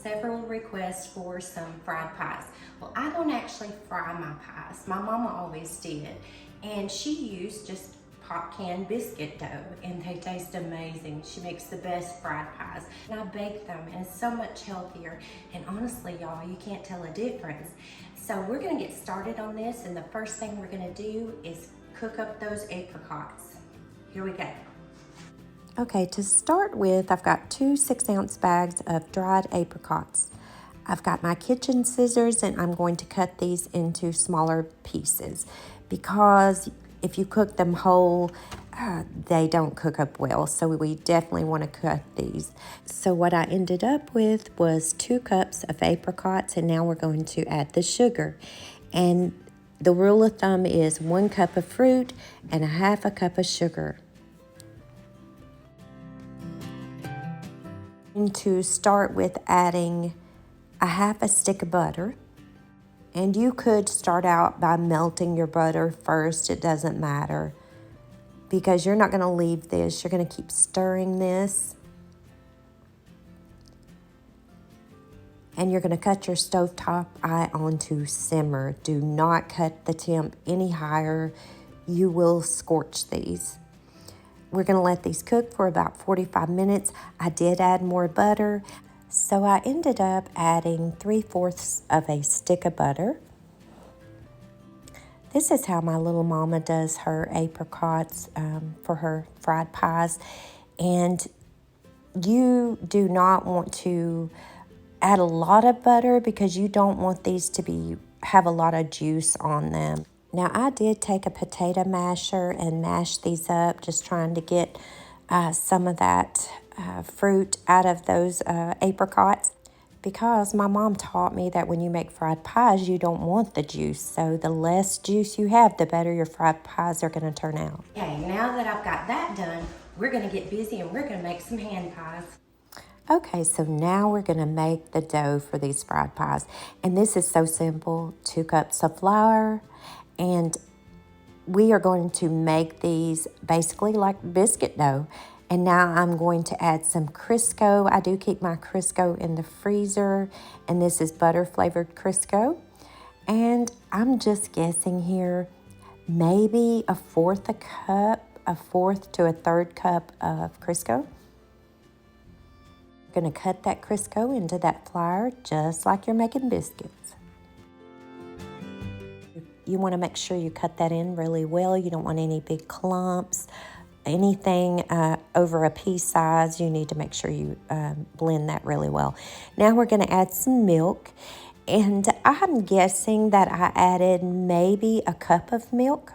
several requests for some fried pies. Well, I don't actually fry my pies. My mama always did. And she used just pop can biscuit dough, and they taste amazing. She makes the best fried pies. And I bake them, and it's so much healthier. And honestly, y'all, you can't tell a difference. So we're gonna get started on this, and the first thing we're gonna do is cook up those apricots. Here we go. Okay, to start with, I've got 2 6-ounce bags of dried apricots. I've got my kitchen scissors, and I'm going to cut these into smaller pieces because if you cook them whole, they don't cook up well. So we definitely want to cut these. So what I ended up with was 2 cups of apricots, and now we're going to add the sugar. And the rule of thumb is 1 cup of fruit and 1/2 cup of sugar. To start with adding 1/2 stick of butter, and you could start out by melting your butter first. It doesn't matter because you're not going to leave this. You're going to keep stirring this, and you're going to cut your stovetop eye on to simmer. Do not cut the temp any higher. You will scorch these. We're going to let these cook for about 45 minutes. I did add more butter, so I ended up adding 3/4 of a stick of butter. This is how my little mama does her apricots for her fried pies. And you do not want to add a lot of butter because you don't want these to have a lot of juice on them. Now, I did take a potato masher and mash these up, just trying to get some of that fruit out of those apricots, because my mom taught me that when you make fried pies, you don't want the juice. So the less juice you have, the better your fried pies are going to turn out. Okay, now that I've got that done, we're going to get busy and we're going to make some hand pies. Okay, so now we're going to make the dough for these fried pies. And this is so simple. 2 cups of flour. And we are going to make these basically like biscuit dough. And now I'm going to add some Crisco. I do keep my Crisco in the freezer. And this is butter flavored Crisco. And I'm just guessing here, maybe 1/4 cup, 1/4 to 1/3 cup of Crisco. You're going to cut that Crisco into that flour just like you're making biscuits. You want to make sure you cut that in really well. You don't want any big clumps. Anything over a pea size, you need to make sure you blend that really well. Now we're going to add some milk. And I'm guessing that I added maybe 1 cup of milk.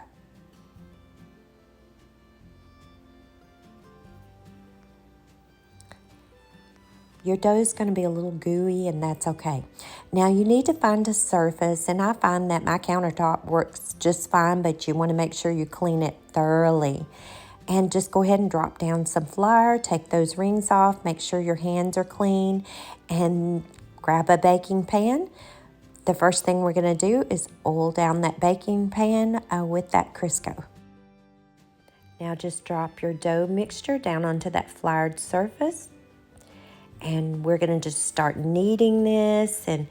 Your dough is going to be a little gooey, and that's okay. Now you need to find a surface, and I find that my countertop works just fine, but you want to make sure you clean it thoroughly. And just go ahead and drop down some flour, take those rings off, make sure your hands are clean, and grab a baking pan. The first thing we're going to do is oil down that baking pan with that Crisco. Now just drop your dough mixture down onto that floured surface. And we're going to just start kneading this and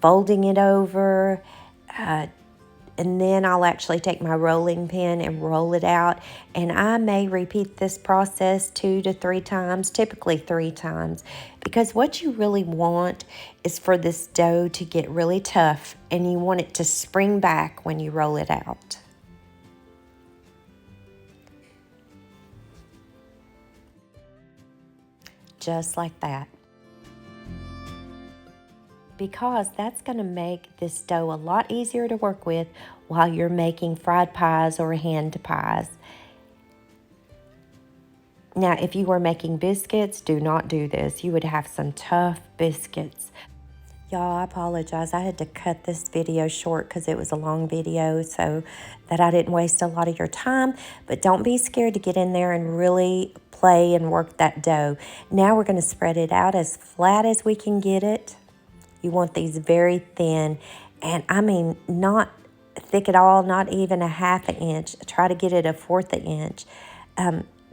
folding it over. And then I'll actually take my rolling pin and roll it out. And I may repeat this process 2 to 3 times, typically 3 times. Because what you really want is for this dough to get really tough, and you want it to spring back when you roll it out. Just like that. Because that's going to make this dough a lot easier to work with while you're making fried pies or hand pies. Now, if you were making biscuits, do not do this. You would have some tough biscuits. Y'all, I apologize. I had to cut this video short because it was a long video so that I didn't waste a lot of your time. But don't be scared to get in there and really play and work that dough. Now we're going to spread it out as flat as we can get it. You want these very thin, and I mean not thick at all, not even 1/2 inch. Try to get it 1/4 inch.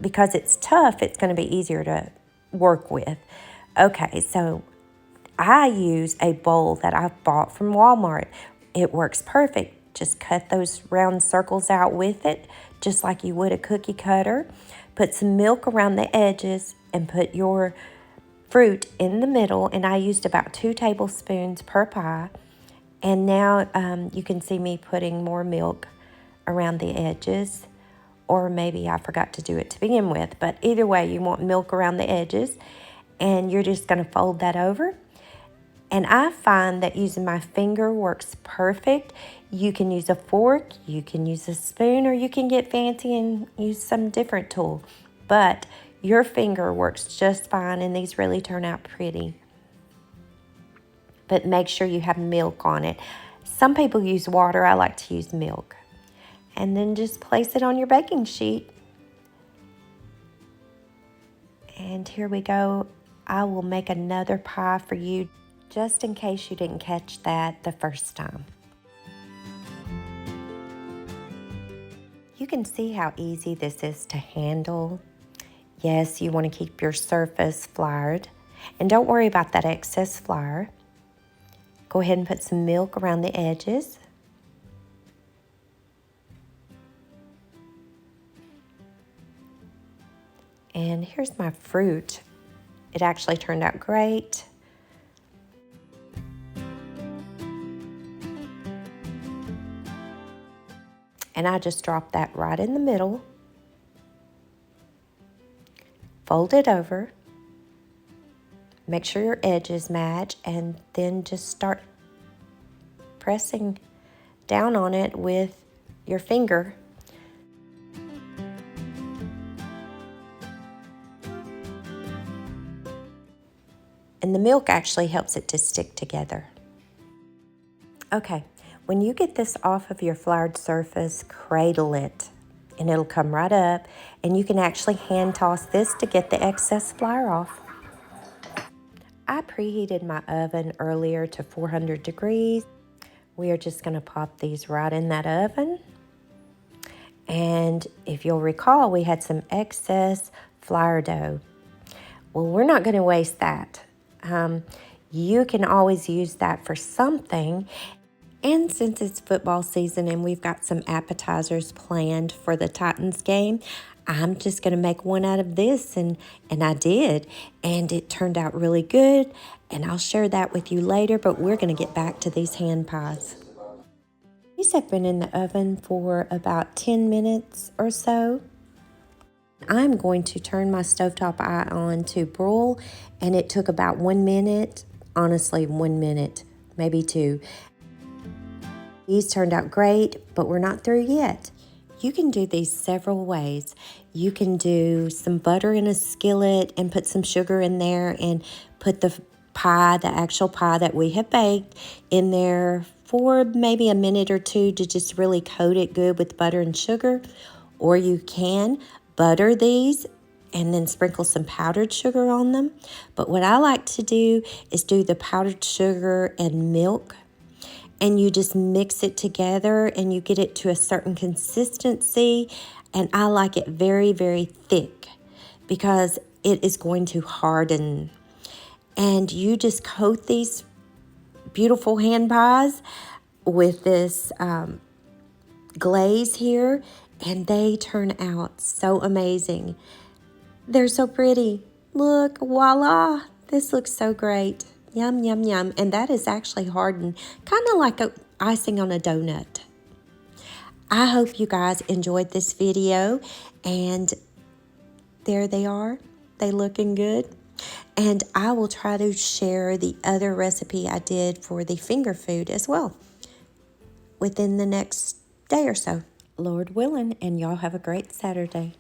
Because it's tough, it's going to be easier to work with. Okay, so I use a bowl that I bought from Walmart. It works perfect. Just cut those round circles out with it, just like you would a cookie cutter. Put some milk around the edges and put your fruit in the middle. And I used about 2 tablespoons per pie. And now you can see me putting more milk around the edges. Or maybe I forgot to do it to begin with. But either way, you want milk around the edges. And you're just going to fold that over. And I find that using my finger works perfect. You can use a fork, you can use a spoon, or you can get fancy and use some different tool. But your finger works just fine, and these really turn out pretty. But make sure you have milk on it. Some people use water, I like to use milk. And then just place it on your baking sheet. And here we go. I will make another pie for you, just in case you didn't catch that the first time. You can see how easy this is to handle. Yes, you want to keep your surface floured. And don't worry about that excess flour. Go ahead and put some milk around the edges. And here's my fruit. It actually turned out great. And I just dropped that right in the middle. Fold it over. Make sure your edges match, and then just start pressing down on it with your finger. And the milk actually helps it to stick together. Okay, when you get this off of your floured surface, cradle it, and it'll come right up. And you can actually hand toss this to get the excess flour off. I preheated my oven earlier to 400 degrees. We are just going to pop these right in that oven. And if you'll recall, we had some excess flour dough. Well, we're not going to waste that. You can always use that for something. And since it's football season and we've got some appetizers planned for the Titans game, I'm just going to make one out of this, and I did. And it turned out really good, and I'll share that with you later, but we're going to get back to these hand pies. These have been in the oven for about 10 minutes or so. I'm going to turn my stovetop eye on to broil, and it took about 1 minute, honestly 1 minute, maybe 2. These turned out great, but we're not through yet. You can do these several ways. You can do some butter in a skillet and put some sugar in there and put the pie, the actual pie that we have baked, in there for maybe a minute or 2 to just really coat it good with butter and sugar. Or you can butter these and then sprinkle some powdered sugar on them. But what I like to do is do the powdered sugar and milk, and you just mix it together and you get it to a certain consistency. And I like it very, very thick because it is going to harden. And you just coat these beautiful hand pies with this glaze here, and they turn out so amazing. They're so pretty. Look, voila, this looks so great. Yum, yum, yum. And that is actually hardened, kind of like icing on a donut. I hope you guys enjoyed this video, and there they are. They looking good. And I will try to share the other recipe I did for the finger food as well within the next day or so, Lord willing, and y'all have a great Saturday.